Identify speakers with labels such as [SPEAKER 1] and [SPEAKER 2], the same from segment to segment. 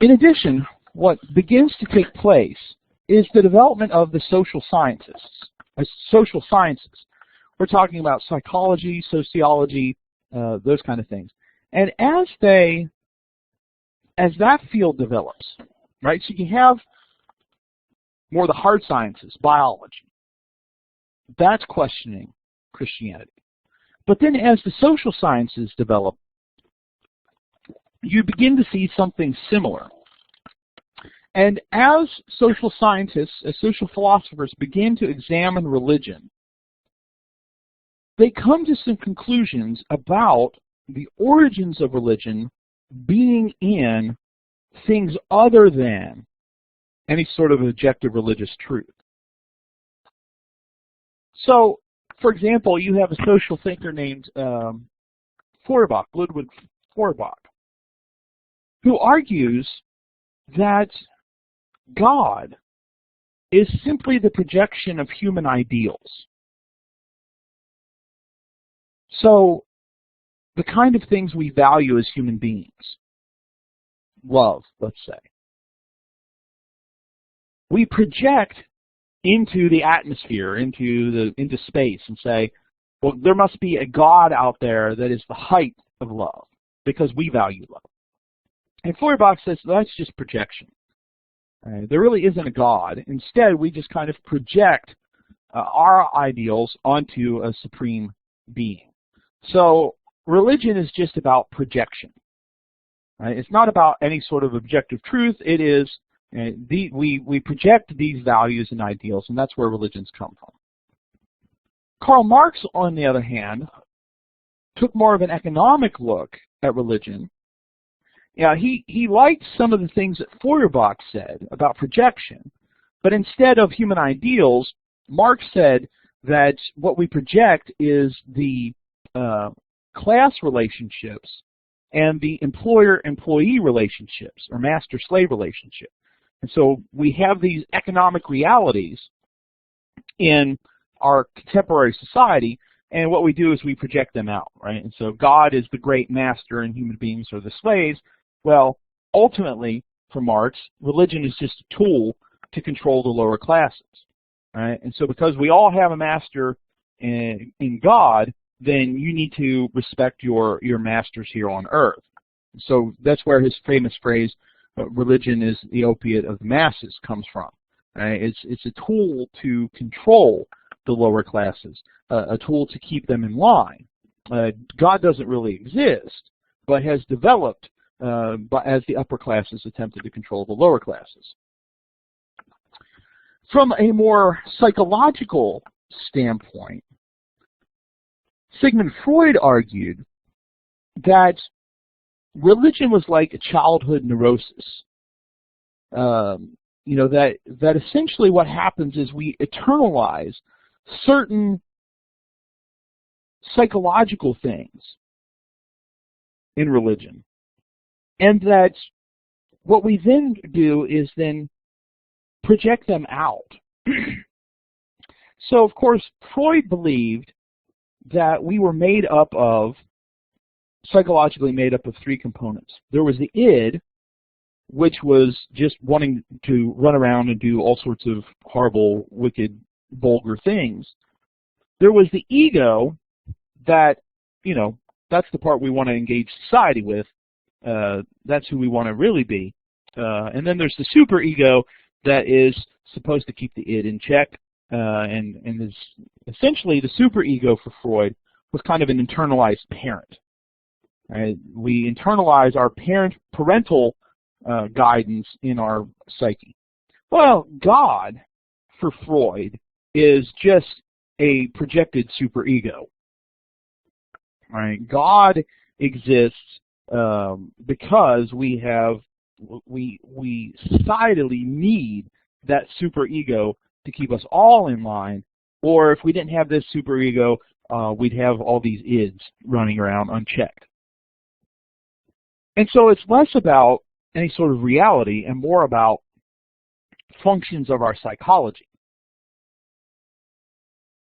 [SPEAKER 1] In addition, what begins to take place is the development of the social sciences. We're talking about psychology, sociology, those kind of things. And as that field develops, right, so you have more the hard sciences, biology. That's questioning Christianity. But then as the social sciences develop, you begin to see something similar. And as social scientists, as social philosophers begin to examine religion, they come to some conclusions about the origins of religion being in things other than any sort of objective religious truth. So, for example, you have a social thinker named Ludwig Feuerbach, who argues that God is simply the projection of human ideals. So, the kind of things we value as human beings, love, let's say, we project into the atmosphere, into space, and say, well, there must be a God out there that is the height of love, because we value love. And Feuerbach says that's just projection. There really isn't a God. Instead, we just kind of project our ideals onto a supreme being. So religion is just about projection. It's not about any sort of objective truth. It is we project these values and ideals, and that's where religions come from. Karl Marx, on the other hand, took more of an economic look at religion. Yeah, he liked some of the things that Feuerbach said about projection, but instead of human ideals, Marx said that what we project is the class relationships and the employer-employee relationships, or master-slave relationship. And so we have these economic realities in our contemporary society, and what we do is we project them out, right? And so God is the great master and human beings are the slaves. Well, ultimately, for Marx, religion is just a tool to control the lower classes, right? And so because we all have a master in God, then you need to respect your masters here on earth. So that's where his famous phrase, religion is the opiate of the masses, comes from. Right? It's a tool to control the lower classes, a tool to keep them in line. God doesn't really exist, but has developed as the upper classes attempted to control the lower classes. From a more psychological standpoint, Sigmund Freud argued that religion was like a childhood neurosis. That essentially what happens is we internalize certain psychological things in religion. And that what we then do is then project them out. So, of course, Freud believed that we were psychologically made up of three components. There was the id, which was just wanting to run around and do all sorts of horrible, wicked, vulgar things. There was the ego that, that's the part we want to engage society with. That's who we want to really be. And then there's the superego that is supposed to keep the id in check. And is essentially the superego for Freud was kind of an internalized parent. Right? We internalize our parental guidance in our psyche. Well, God, for Freud, is just a projected superego. Right? God exists because we societally need that superego to keep us all in line, or if we didn't have this superego, we'd have all these ids running around unchecked. And so it's less about any sort of reality and more about functions of our psychology.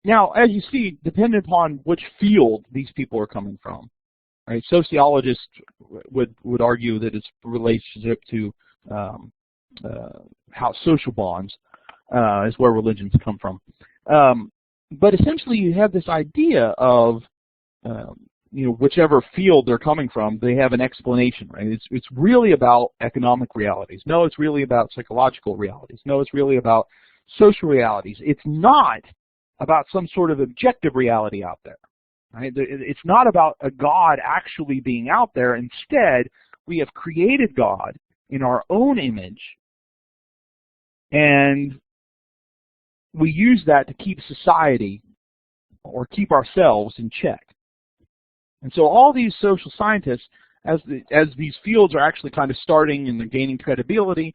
[SPEAKER 1] Now, as you see, depending upon which field these people are coming from, right? Sociologists would argue that it's a relationship to how social bonds is where religions come from. But essentially, you have this idea of whichever field they're coming from, they have an explanation, right? It's really about economic realities. No, it's really about psychological realities. No, it's really about social realities. It's not about some sort of objective reality out there, right? It's not about a God actually being out there. Instead, we have created God in our own image, and we use that to keep society or keep ourselves in check. And so all these social scientists, as these fields are actually kind of starting and they're gaining credibility,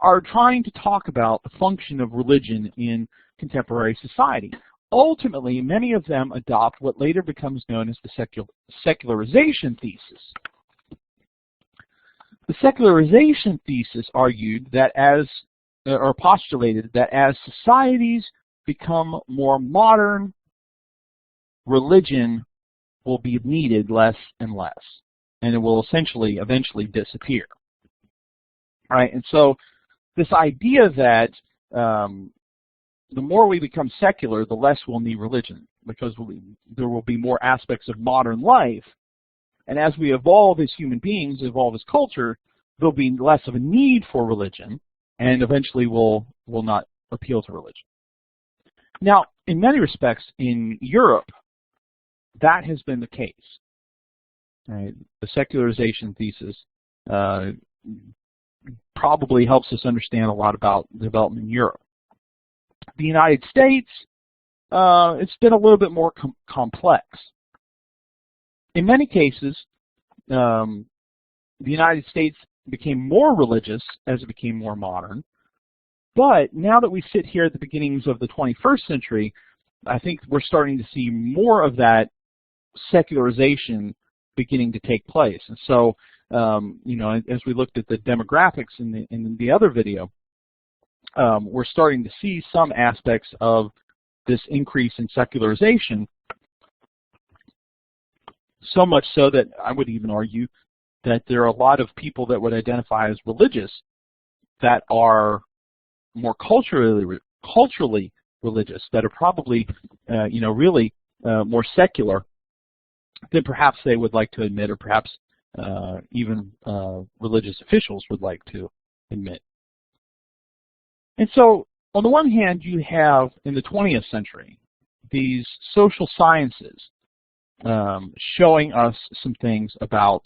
[SPEAKER 1] are trying to talk about the function of religion in contemporary society. Ultimately, many of them adopt what later becomes known as the secularization thesis. The secularization thesis argued that or postulated that as societies become more modern, religion will be needed less and less, and it will eventually disappear. All right, and so this idea that the more we become secular, the less we'll need religion, because there will be more aspects of modern life, and as we evolve as human beings, evolve as culture, there'll be less of a need for religion, and eventually we'll not appeal to religion. Now, in many respects, in Europe, that has been the case. Right? The secularization thesis probably helps us understand a lot about development in Europe. The United States, it's been a little bit more complex. In many cases, the United States became more religious as it became more modern. But now that we sit here at the beginnings of the 21st century, I think we're starting to see more of that secularization beginning to take place. And so, as we looked at the demographics in the other video, we're starting to see some aspects of this increase in secularization, so much so that I would even argue that there are a lot of people that would identify as religious that are more culturally religious, that are probably, really more secular than perhaps they would like to admit, or perhaps even religious officials would like to admit. And so, on the one hand, you have, in the 20th century, these social sciences showing us some things about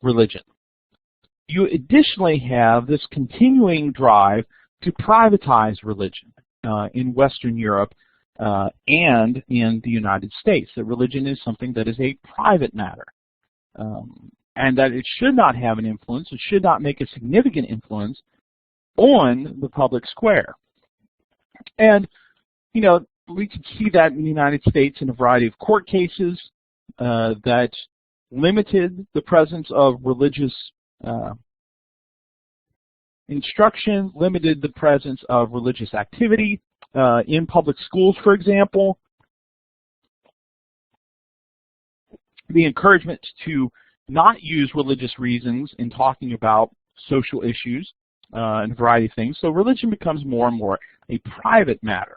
[SPEAKER 1] religion. You additionally have this continuing drive to privatize religion in Western Europe and in the United States, that religion is something that is a private matter, and that it should not have an influence, it should not make a significant influence on the public square. And, we can see that in the United States in a variety of court cases that limited the presence of religious instruction, limited the presence of religious activity in public schools, for example. The encouragement to not use religious reasons in talking about social issues and a variety of things. So religion becomes more and more a private matter.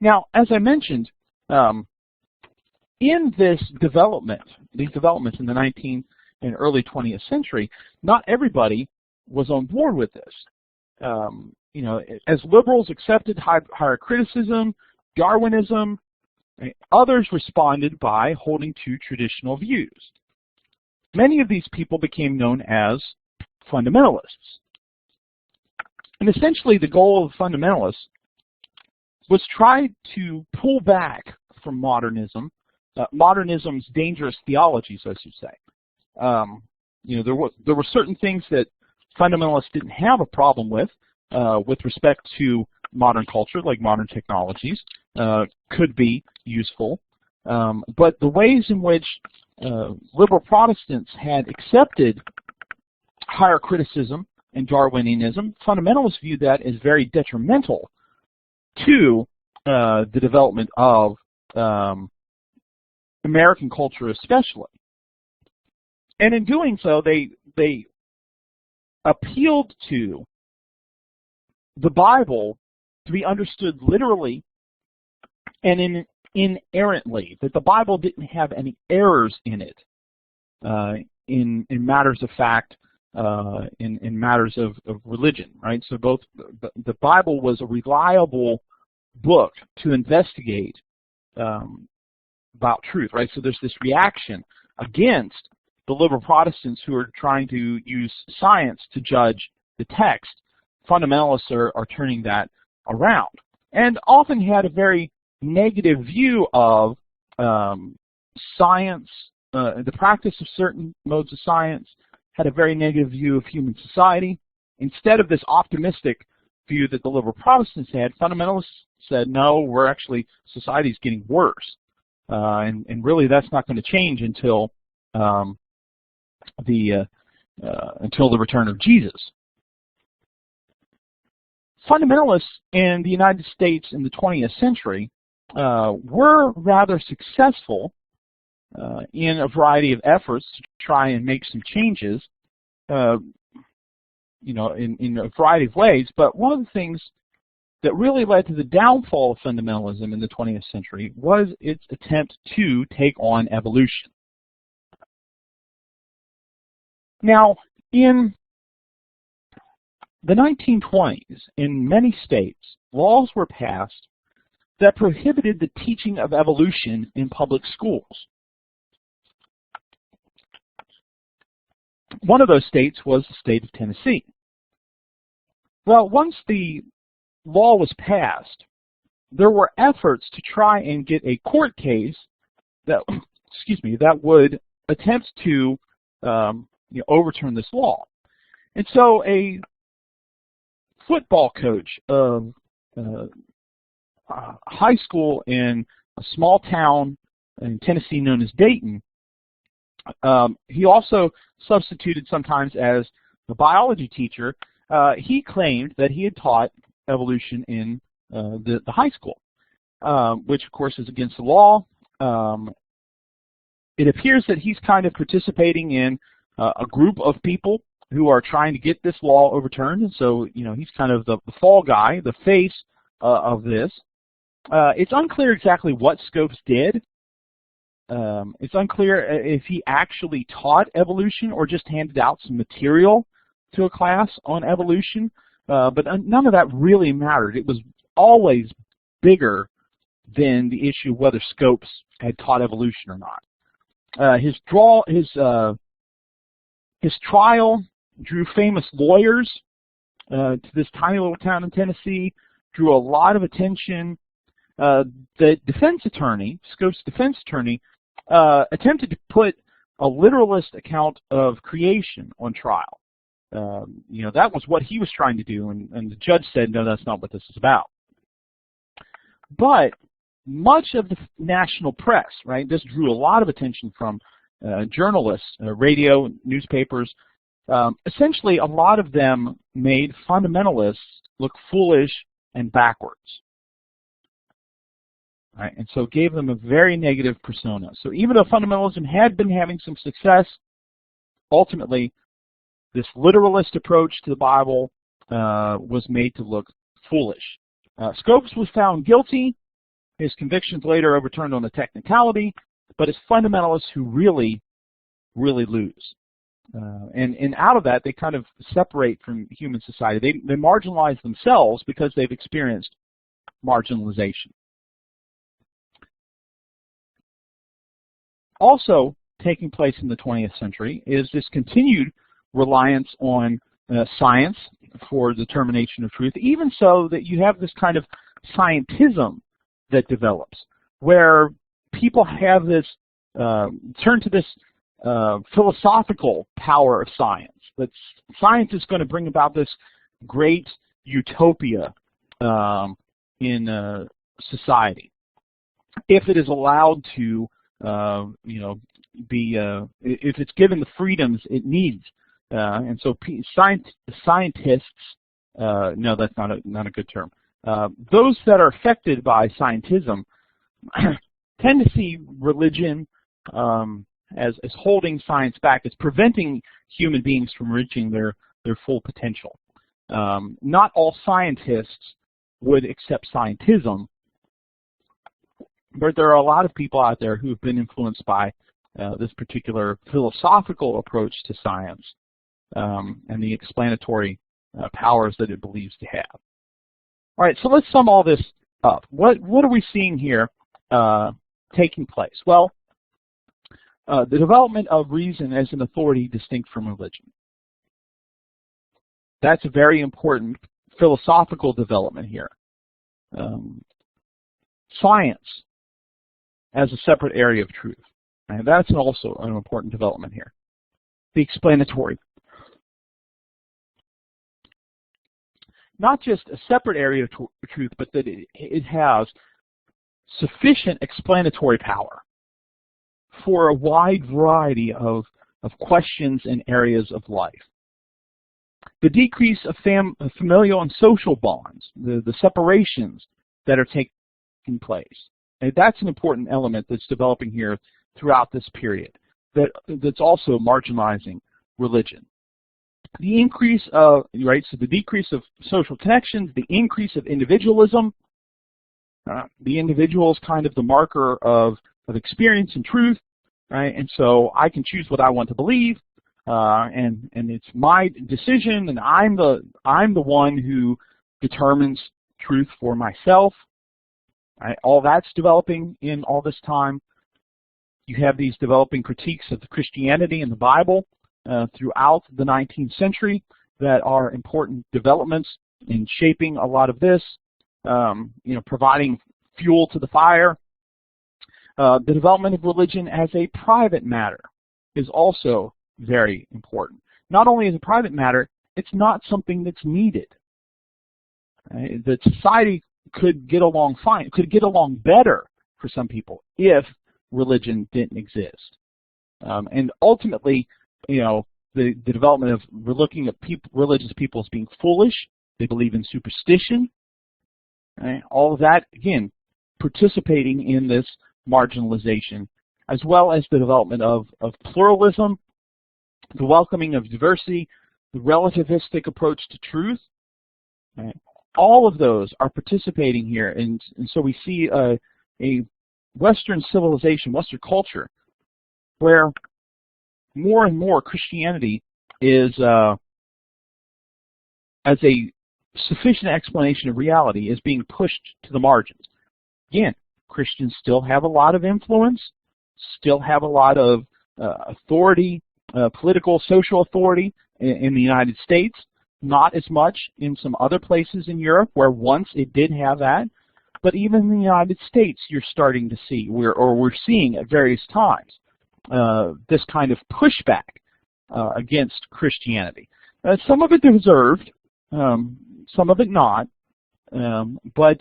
[SPEAKER 1] Now, as I mentioned, in this development, these developments in the 19th and early 20th century, not everybody was on board with this. As liberals accepted higher criticism, Darwinism, others responded by holding to traditional views. Many of these people became known as fundamentalists. And essentially the goal of fundamentalists was try to pull back from modernism, modernism's dangerous theologies, I should say. There were certain things that fundamentalists didn't have a problem with respect to modern culture, like modern technologies, could be useful. But the ways in which liberal Protestants had accepted higher criticism and Darwinianism, fundamentalists viewed that as very detrimental to the development of American culture especially. And in doing so, they they appealed to the Bible to be understood literally and inerrantly, that the Bible didn't have any errors in it in matters of fact, in matters of religion, right? So both the Bible was a reliable book to investigate about truth, right? So there's this reaction against the liberal Protestants who are trying to use science to judge the text. Fundamentalists are turning that around, and often had a very negative view of science, the practice of certain modes of science, had a very negative view of human society. Instead of this optimistic view that the liberal Protestants had, fundamentalists said, no, we're actually, society's getting worse. And really that's not going to change until the return of Jesus. Fundamentalists in the United States in the 20th century were rather successful in a variety of efforts to try and make some changes, in a variety of ways. But one of the things that really led to the downfall of fundamentalism in the 20th century was its attempt to take on evolution. Now, in the 1920s, in many states, laws were passed that prohibited the teaching of evolution in public schools. One of those states was the state of Tennessee. Well, once the law was passed, there were efforts to try and get a court case that, that would attempt to overturn this law. And so a football coach of high school in a small town in Tennessee known as Dayton, he also substituted sometimes as a biology teacher. He claimed that he had taught evolution in the high school, which of course is against the law. It appears that he's kind of participating in a group of people who are trying to get this law overturned, and so he's kind of the fall guy, the face of this. It's unclear exactly what Scopes did. It's unclear if he actually taught evolution or just handed out some material to a class on evolution, but none of that really mattered. It was always bigger than the issue of whether Scopes had taught evolution or not. His trial drew famous lawyers to this tiny little town in Tennessee, drew a lot of attention. The defense attorney, Scopes' defense attorney, attempted to put a literalist account of creation on trial. That was what he was trying to do, and the judge said, no, that's not what this is about. But much of the national press, right, this drew a lot of attention from journalists, radio, newspapers. Essentially, a lot of them made fundamentalists look foolish and backwards. Right, and so gave them a very negative persona. So even though fundamentalism had been having some success, ultimately this literalist approach to the Bible was made to look foolish. Scopes was found guilty. His convictions later overturned on the technicality, but it's fundamentalists who really lose. And out of that, they kind of separate from human society. They marginalize themselves because they've experienced marginalization. Also taking place in the 20th century is this continued reliance on science for determination of truth, even so that you have this kind of scientism that develops, where people have this, turn to this philosophical power of science, that science is going to bring about this great utopia in society, if it is allowed to if it's given the freedoms it needs. And so scientists, no, that's not a good term. Those that are affected by scientism tend to see religion as holding science back, as preventing human beings from reaching their full potential. Not all scientists would accept scientism, but there are a lot of people out there who have been influenced by this particular philosophical approach to science and the explanatory powers that it believes to have. All right, so let's sum all this up. What are we seeing here taking place? Well, the development of reason as an authority distinct from religion. That's a very important philosophical development here. Science as a separate area of truth. And that's also an important development here. The explanatory. Not just a separate area of truth, but that it has sufficient explanatory power for a wide variety of questions and areas of life. The decrease of familial and social bonds, the separations that are taking place. And that's an important element that's developing here throughout this period, that's also marginalizing religion. The increase of, so the decrease of social connections, the increase of individualism. The individual is kind of the marker of experience and truth, right? And so I can choose what I want to believe, and it's my decision, and I'm the one who determines truth for myself. Right? All that's developing in all this time. You have these developing critiques of the Christianity and the Bible throughout the 19th century that are important developments in shaping a lot of this. Providing fuel to the fire. The development of religion as a private matter is also very important. Not only as a private matter, it's not something that's needed. Right? That society could get along fine, could get along better for some people if religion didn't exist. And ultimately, the development of we're looking at religious people as being foolish. They believe in superstition. Right? All of that, again, participating in this marginalization, as well as the development of pluralism, the welcoming of diversity, the relativistic approach to truth. Right? All of those are participating here, and so we see a Western civilization, Western culture, where more and more Christianity is, as a sufficient explanation of reality, is being pushed to the margins. Again, Christians still have a lot of influence, still have a lot of authority, political, social authority in the United States, not as much in some other places in Europe where once it did have that, but even in the United States you're starting to see, we're seeing at various times, this kind of pushback against Christianity. Some of it deserved, some of it not, but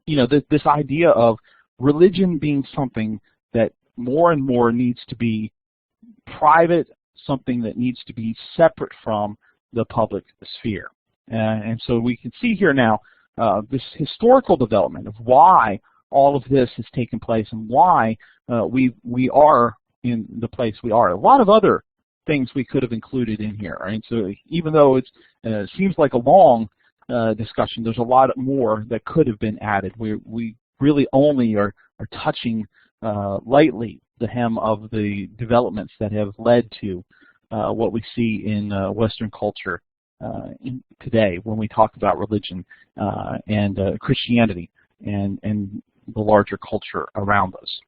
[SPEAKER 1] this idea of religion being something that more and more needs to be private, something that needs to be separate from the public sphere. And so we can see here now this historical development of why all of this has taken place and why we are in the place we are. A lot of other things we could have included in here, right? So even though it seems like a long discussion, there's a lot more that could have been added. We really only are touching lightly the hem of the developments that have led to what we see in Western culture today when we talk about religion and Christianity and the larger culture around us.